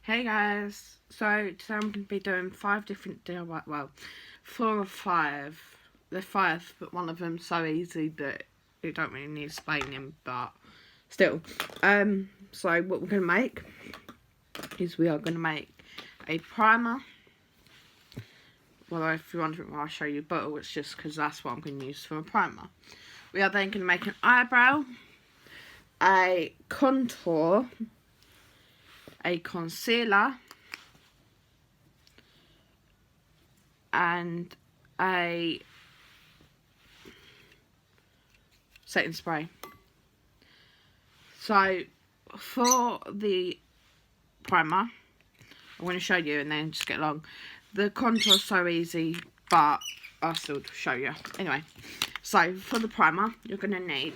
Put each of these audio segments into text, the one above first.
Hey guys, so today I'm going to be doing 5 different DIY, well, 4 or 5. They're 5, but one of them's so easy that you don't really need explaining, but still. So what we're going to make is we are going to make a primer. Well, if you're wondering why I show you a bottle, it's just because that's what I'm going to use for a primer. We are then going to make an eyebrow, a contour, a concealer, and a setting spray. So for the primer, I'm going to show you and then just get along. The contour's so easy, but I'll still show you. Anyway, so for the primer, you're going to need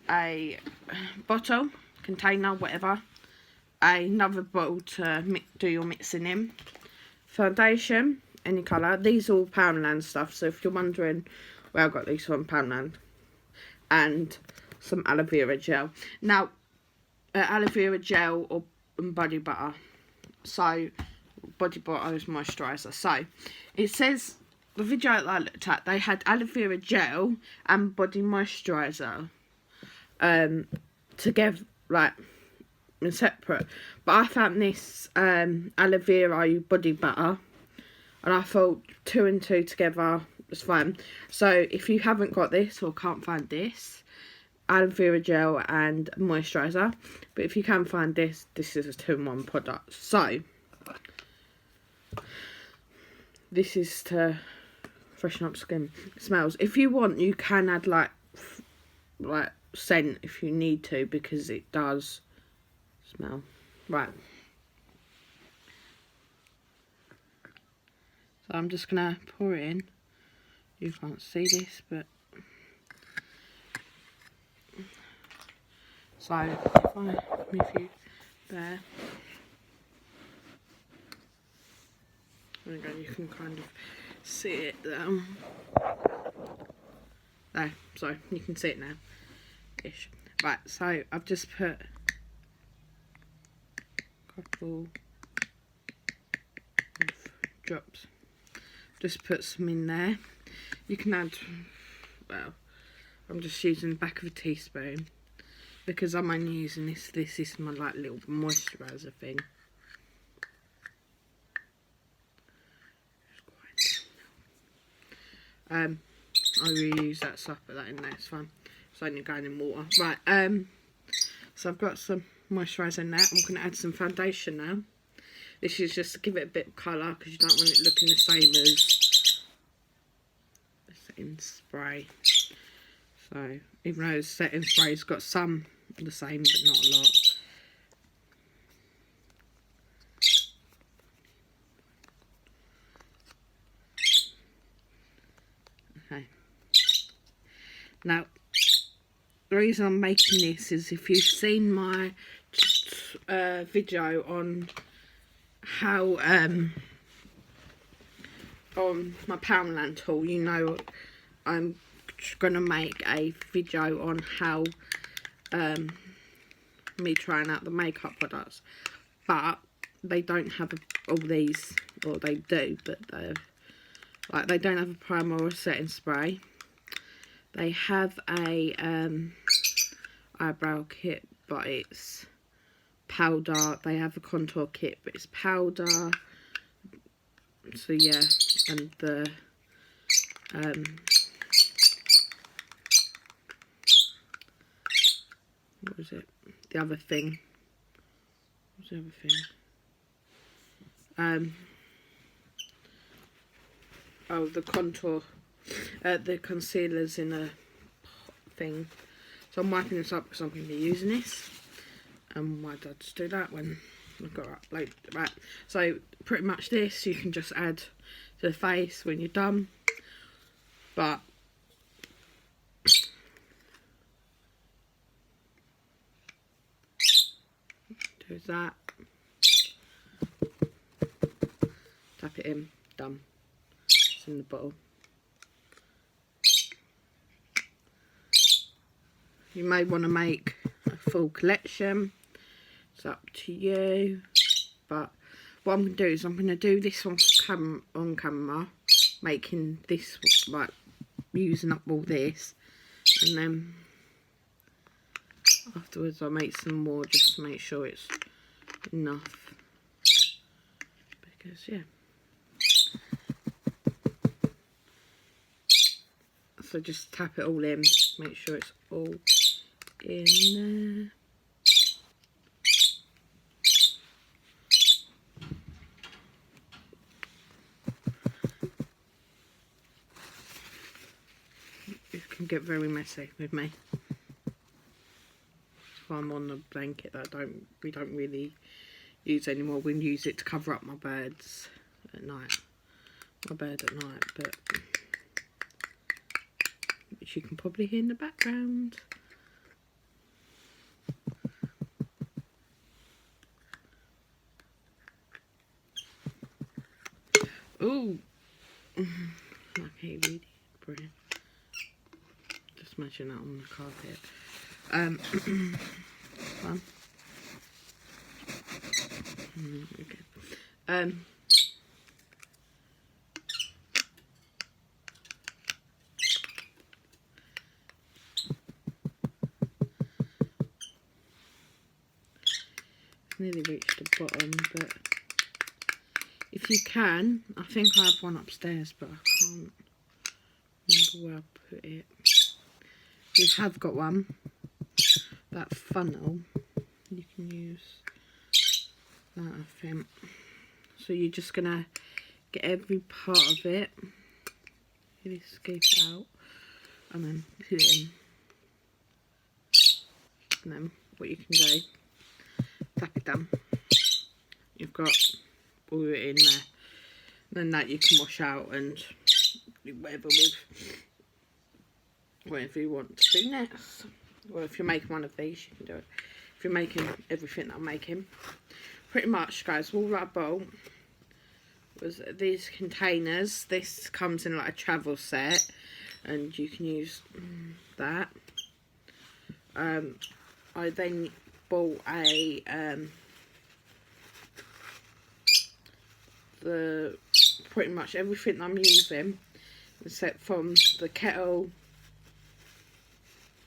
a bottle, container, whatever, another bottle to do your mixing in, foundation, any colour. These are all Poundland stuff, so if you're wondering where I got these from, Poundland, and some aloe vera gel. Now, aloe vera gel or body butter. So, body butter is moisturiser. So, it says, the video that I looked at, they had aloe vera gel and body moisturiser together, like, separate. But I found this aloe vera body butter, and I thought 2 and 2 together was fine. So if you haven't got this or can't find this, aloe vera gel and moisturiser, but if you can find this, this is a 2-in-1 product. So this is to freshen up skin. It smells. If you want, you can add like scent if you need to, because it does smell. Right. So I'm just going to pour it in. You can't see this, but... So, if I move you there. There we go, you can kind of see it there. There, sorry, you can see it now. Ish. Right, so I've just put a couple of drops. Just put some in there. You can add, well, I'm just using the back of a teaspoon because I'm only using this. This is my like little moisturiser thing. I reuse that stuff, put that in there, it's fine. It's only going in water. Right, so I've got some moisturiser in there. I'm going to add some foundation now. This is just to give it a bit of colour, because you don't want it looking the same as the setting spray. So, even though the setting spray's got some the same, but not a lot. Okay. Now, the reason I'm making this is if you've seen my video on how on my Poundland tool, you know I'm gonna make a video on how me trying out the makeup products, but they don't have all these, or they do, but they don't have a primer or a setting spray. They have a eyebrow kit, but it's powder. They have a contour kit, but it's powder. So yeah, and the what was it? The other thing. What was the other thing? Oh, the contour. The concealer's in a thing. So I'm wiping this up because I'm going to be using this. And why did I just do that when I've got to upload? Right. So pretty much this you can just add to the face when you're done. But do that. Tap it in. Done. It's in the bottle. You may want to make a full collection. It's up to you. but what I'm going to do is I'm going to do this on camera, making this, like, using up all this, and then afterwards I'll make some more just to make sure it's enough, because yeah. So just tap it all in, make sure it's all in there. It can get very messy with me. If I'm on the blanket that we don't really use anymore. We use it to cover up my birds at night. My bird at night, but which you can probably hear in the background. Ooh. Okay, really brilliant. Just imagine that on the carpet. Fun. Okay. Nearly reached the bottom, but if you can, I think I have one upstairs, but I can't remember where I put it. You have got one, that funnel, you can use that, I think. So you're just gonna get every part of it, really scoop it out, and then put it in. And then what you can do, tap it down. You've got all of it in there. Then that you can wash out and do whatever with. Whatever you want to do next. Or if you're making one of these, you can do it. If you're making everything that I'm making. Pretty much, guys, all I bought was these containers. This comes in like a travel set, and you can use that. I then bought a pretty much everything I'm using, except from the kettle,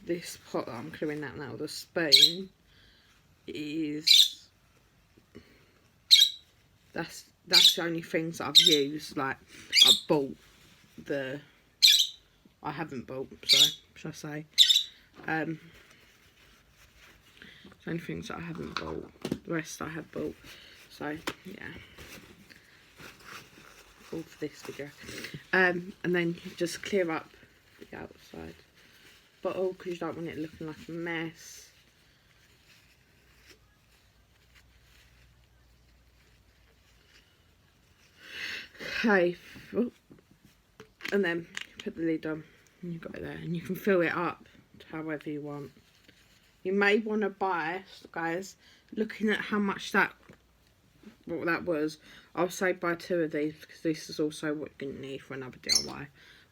this pot that I'm clearing out now, the spoon, is that's the only things that I've used. Like, I bought I haven't bought, sorry, should I say, the only things that I haven't bought, the rest I have bought. So yeah, all for this video. And then you just clear up the outside bottle because you don't want it looking like a mess. Okay, and then put the lid on and you've got it there, and you can fill it up to however you want. You may want to buy, guys, looking at how much what that was, I'll say buy 2 of these because this is also what you're going to need for another DIY,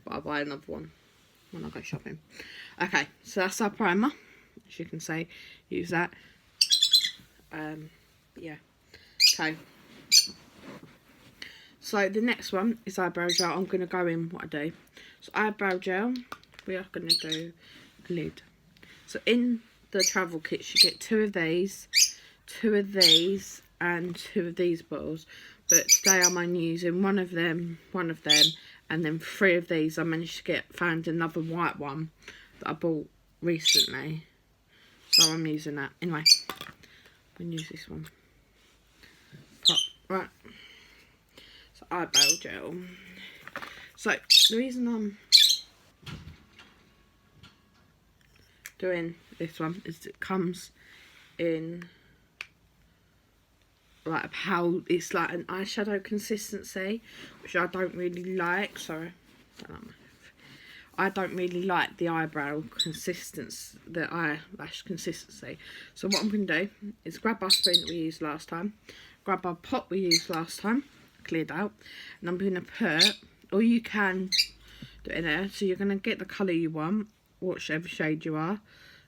but I'll buy another one when I go shopping. Okay, so that's our primer, as you can see, use that. Yeah, okay. So the next one is eyebrow gel. I'm going to go in what I do. So eyebrow gel, we are going to do a lid. So in the travel kits you get 2 of these, 2 of these, and 2 of these bottles. But today I'm only using one of them, and then 3 of these. I managed to find another white one that I bought recently, so I'm using that. Anyway, I'm going to use this one. Pop, right. So eyebrow gel. So the reason I'm doing this one is it comes in like it's like an eyeshadow consistency, which I don't really like. Sorry, I don't really like the eyebrow consistency, the eyelash consistency. So what I'm going to do is grab our spoon that we used last time, grab our pot we used last time, cleared out, and I'm going to put, or you can do it in there, so you're going to get the colour you want, whichever shade you are.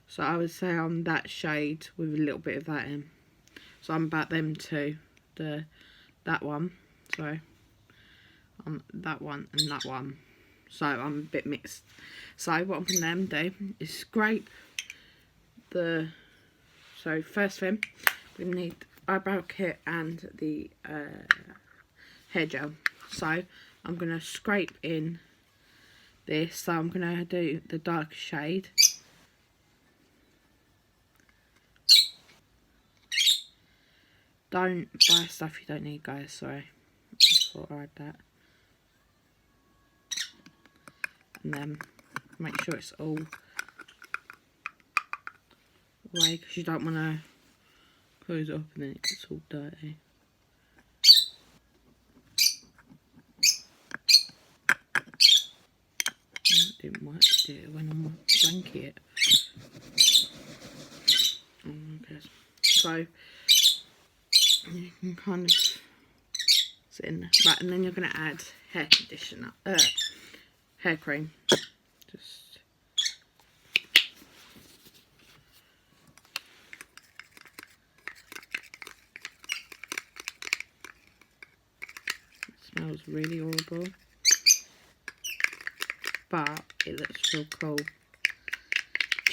So I would say I'm that shade with a little bit of that in. So I'm about them 2 that one. So that one and that one. So I'm a bit mixed. So what I'm going to do is scrape the. So first thing, we need eyebrow kit and the hair gel. So I'm going to scrape in this. So I'm going to do the dark shade. Don't buy stuff you don't need, guys. Sorry, I just thought I'd add that. And then make sure it's all away, because you don't want to close it up and then it gets all dirty. That didn't work, did it? When I'm blanket. Okay. So you can kind of sit in there. Right, and then you're going to add hair conditioner, hair cream. Just it smells really horrible, but it looks real cool. Do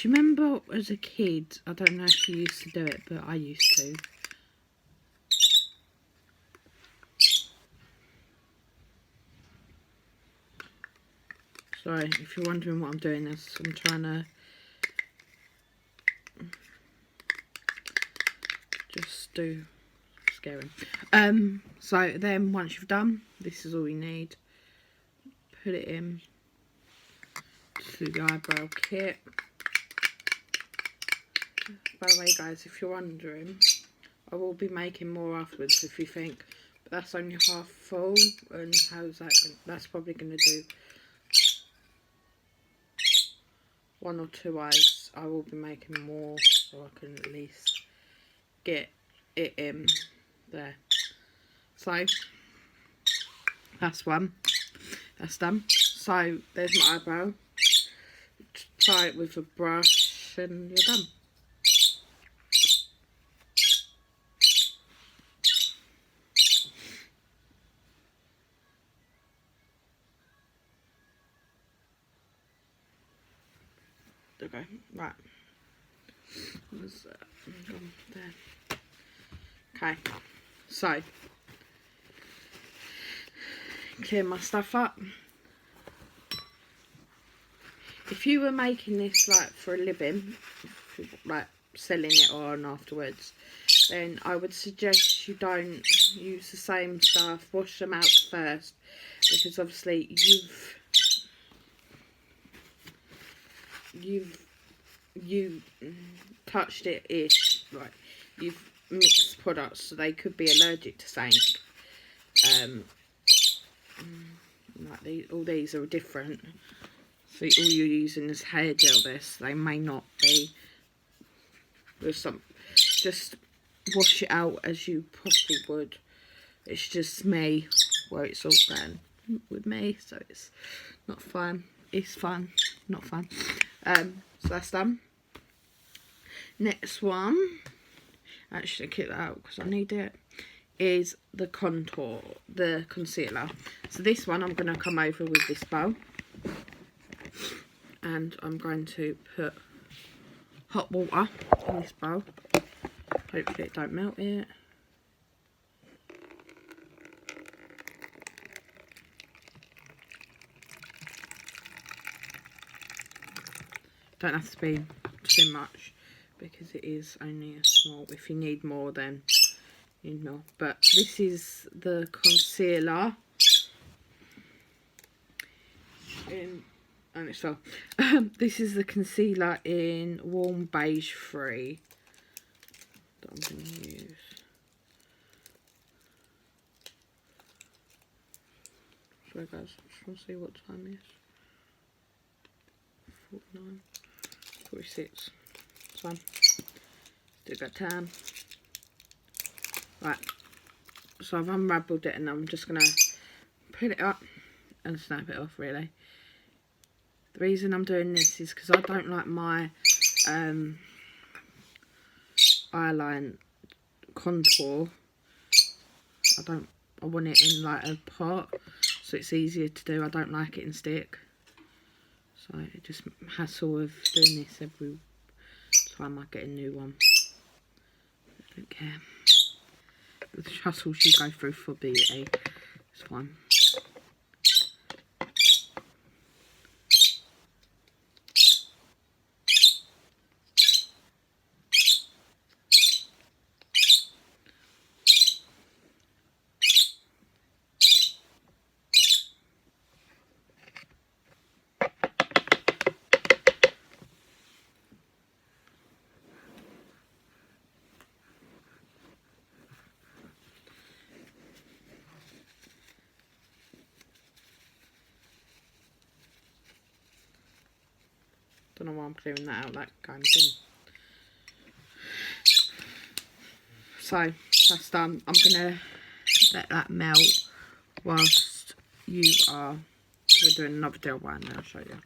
you remember as a kid, I don't know if you used to do it, but I used to. Sorry, if you're wondering what I'm doing, is I'm trying to just do scaring. So then once you've done, this is all you need. Put it in to the eyebrow kit. By the way, guys, if you're wondering, I will be making more afterwards if you think, but that's only half full, and how's that? That's probably going to do 1 or 2 eyes. I will be making more so I can at least get it in there. So that's one. That's done. So there's my eyebrow. Try it with a brush and you're done. Okay, right. What's that? There. Okay, so clear my stuff up. If you were making this like for a living, like selling it on afterwards, then I would suggest you don't use the same stuff. Wash them out first, because obviously you've touched it ish, like you've mixed products, so they could be allergic to something. Like all these are different, so all you're using is hair gel. They may not be. With some, just wash it out as you probably would. It's just me where it's all done with me, so it's not fun. It's fun, not fun. So that's done. Next one, actually keep that out because I need it, is the contour, the concealer. So this one I'm going to come over with this bowl, and I'm going to put hot water in this bowl. Hopefully it don't melt yet. Don't have to be too much because it is only a small. If you need more, then you know. But this is the concealer in, and it's well. This is the concealer in Warm Beige 3 that I'm going to use. Sorry guys, I just want to see what time it is. 49, 46. So do that time. Right. So I've unraveled it and I'm just gonna put it up and snap it off really. The reason I'm doing this is because I don't like my eyeline contour I want it in like a pot, so it's easier to do. I don't like it in stick. So it just hassle of doing this every time I get a new one. I don't care. The hassles you go through for beauty, it's fine. Don't know why I'm clearing that out, that kind of thing. So that's done. I'm gonna let that melt whilst we're doing another DIY now. I'll show you.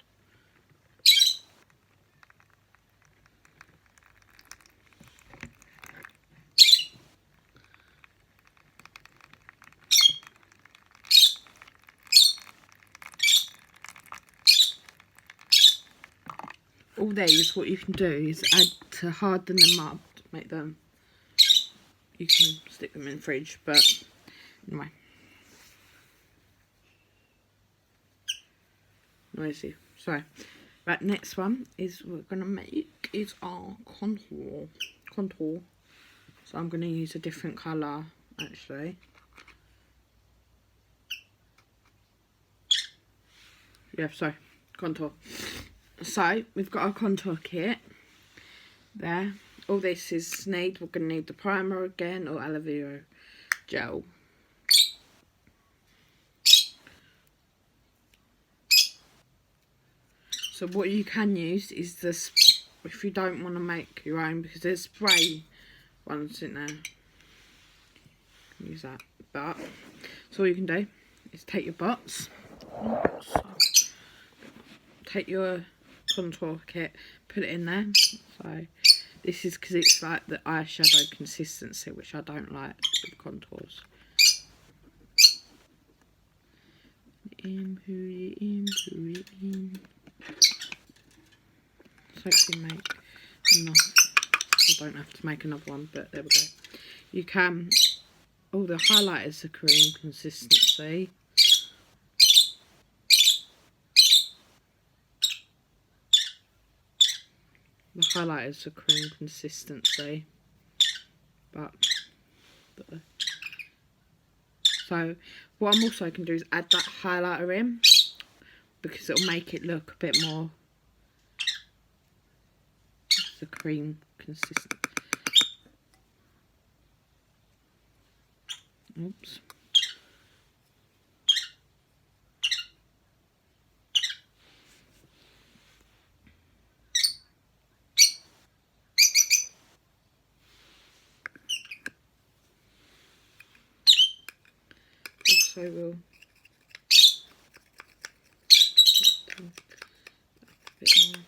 All these, what you can do is add to harden them up, to make them, you can stick them in the fridge, but anyway. Noisy. So, right, next one is we're going to make is our contour. So I'm going to use a different colour, actually. Yeah, so, contour. So, we've got our contour kit there. All this is we're going to need the primer again, or aloe vera gel. So what you can use is this, if you don't want to make your own, because there's spray ones in there. Use that. But, so all you can do is take your bots, take your contour kit, put it in there. So this is because it's like the eyeshadow consistency, which I don't like with contours. Put it in. So hopefully make enough. I don't have to make another one, but there we go. You can, the highlighters are cream consistency. The highlighters are cream consistency, but so what I'm also going to do is add that highlighter in, because it'll make it look a bit more the cream consistent. Oops. Also will a bit more.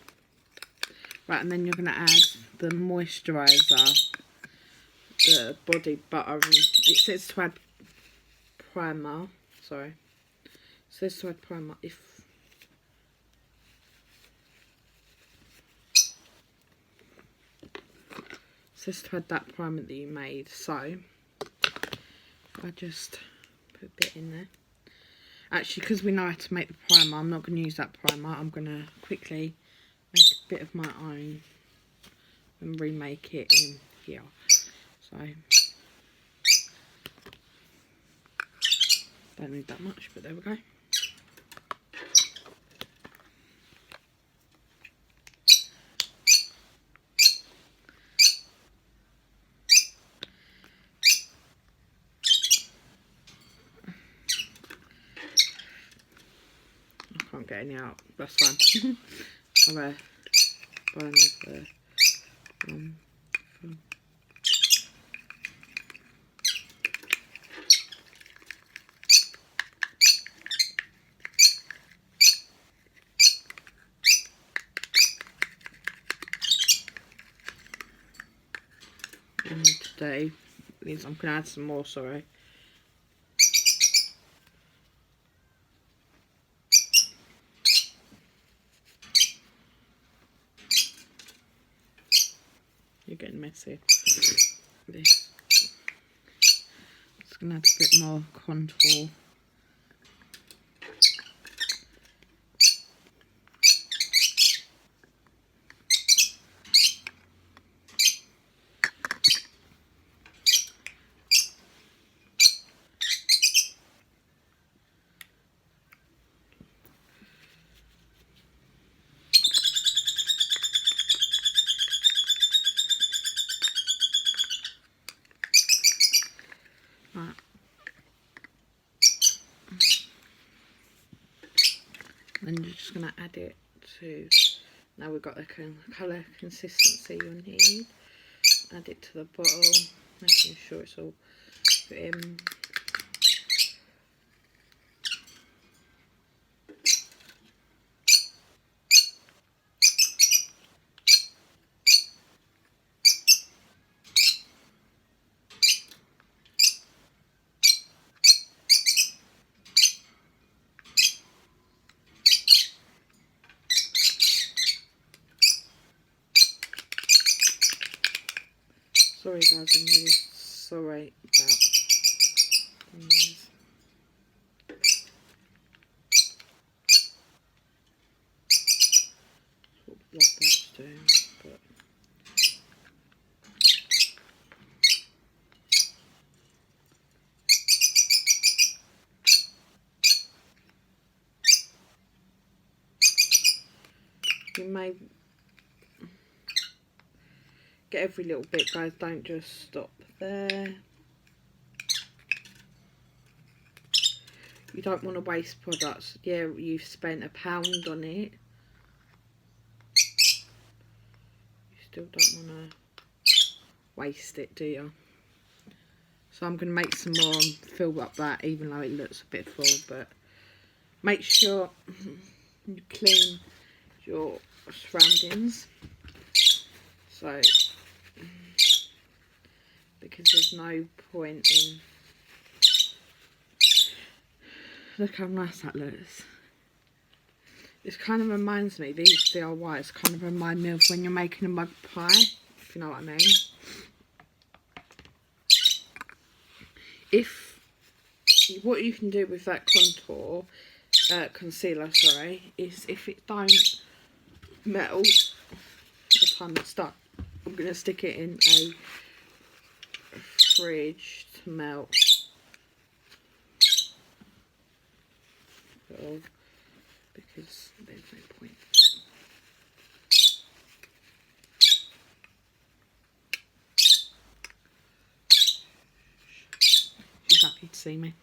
Right, and then you're going to add the moisturiser, the body butter. It says to add primer. Sorry. It says to add primer if. It says to add that primer that you made. So, I just put a bit in there. Actually, because we know how to make the primer, I'm not going to use that primer. I'm going to quickly make a bit of my own and remake it in here. So, don't need that much, but there we go. I can't get any out, that's fine. I'll buy another one. And today is I'm going to add some more, sorry. getting messy. This. It's going to have a bit more contour. Right. And you're just going to add it to, now we've got the colour consistency you need. Add it to the bottle, making sure it's all put in. Sorry guys, I'm really sorry about the noise. What lovebirds do, but you may get every little bit, guys, don't just stop there. You don't want to waste products. Yeah, you've spent £1 on it. You still don't want to waste it, do you? So I'm going to make some more and fill up that, even though it looks a bit full, but make sure you clean your surroundings. So, because there's no point in, look how nice that looks. It kind of reminds me, these DIYs kind of remind me of when you're making a mug pie, if you know what I mean. What you can do with that concealer, sorry, is if it don't melt by the time it's done, I'm going to stick it in a fridge to melt. Because there's no point. She's happy to see me.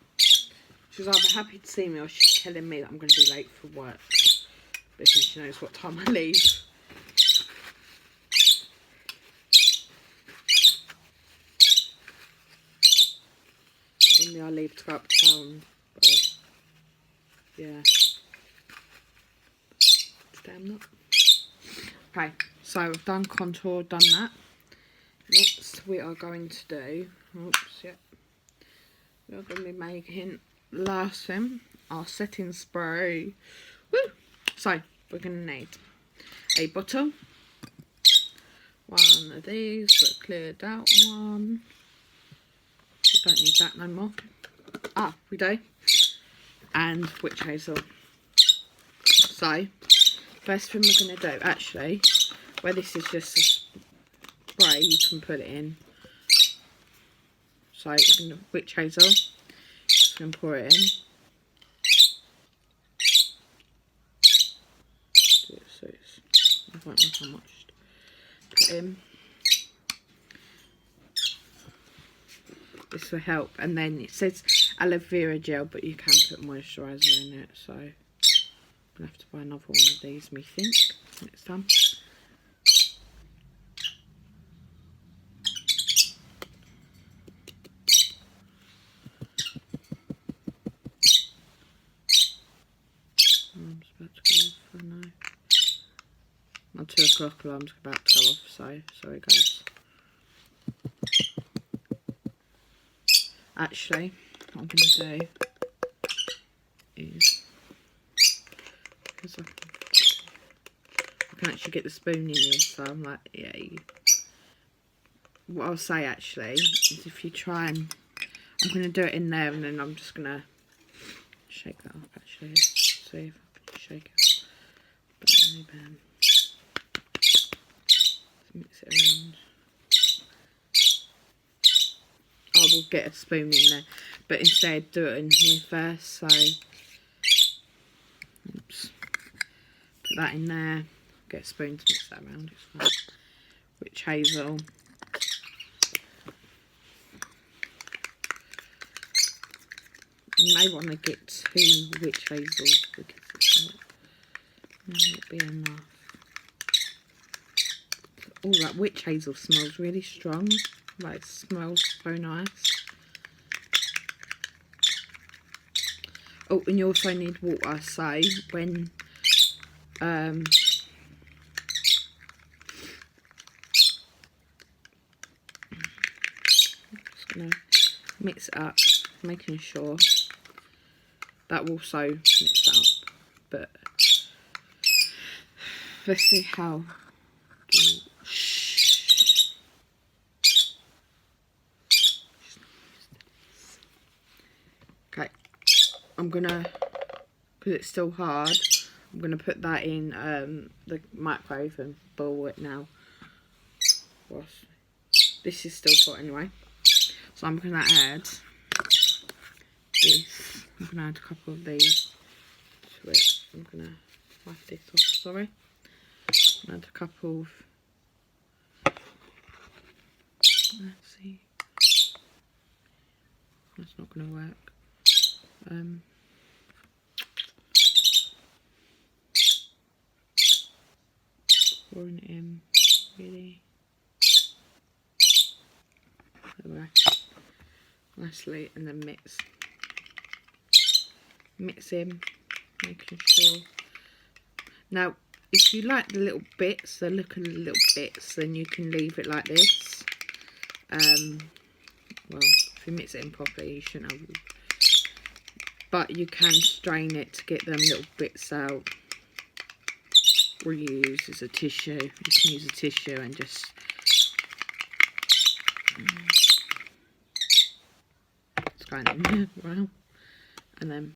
She's either happy to see me or she's telling me that I'm going to be late for work because she knows what time I leave. Normally I leave to go uptown, but yeah. Today I'm not. Okay, so I've done contour, done that. Next we are going to do, oops, yep. We are going to be making last thing, our setting spray. Woo! So we're going to need a bottle, one of these, but cleared out one. We don't need that no more. Ah, we do. And witch hazel. So, first thing we're going to do, actually, where this is just a spray, you can put it in. So, we're going to witch hazel. Just going to pour it in. So I don't know how much to put in. This will help. And then it says aloe vera gel, but you can put moisturiser in it. So I'm going to have to buy another one of these, methinks, when it's done. Alarm's about to go off, I know. My 2 o'clock alarm's about to go off, so sorry guys. Actually, what I'm going to do is, because I can actually get the spoon in here, so I'm like, yeah, what I'll say actually is if you try and, I'm going to do it in there and then I'm just going to shake that up actually. See if I can shake it up. Bam. Mix it around. I will get a spoon in there, but instead do it in here first. So, oops, put that in there. Get a spoon to mix that around. It's fine. Witch hazel. You may want to get 2 witch hazels because it's not be enough. Oh, that witch hazel smells really strong. Like, it smells so nice. Oh, and you also need water. So when just gonna mix it up, making sure that will also mix that up. But let's see how. Okay, I'm gonna, because it's still hard, I'm gonna put that in the microwave and boil it now. This is still hot anyway, so I'm gonna add this. I'm gonna add a couple of these to it. I'm gonna wipe this off. Sorry. Add a couple of. Let's see. That's not gonna work. Pouring it in, really. There we go. Nicely, and then mix. Mix in, making sure. Now, if you like the little bits, the look of the little bits, then you can leave it like this. Well, if you mix it in properly, you shouldn't have. But you can strain it to get them little bits out. Or you use a tissue. You can use a tissue and just it's going in there, wow. And then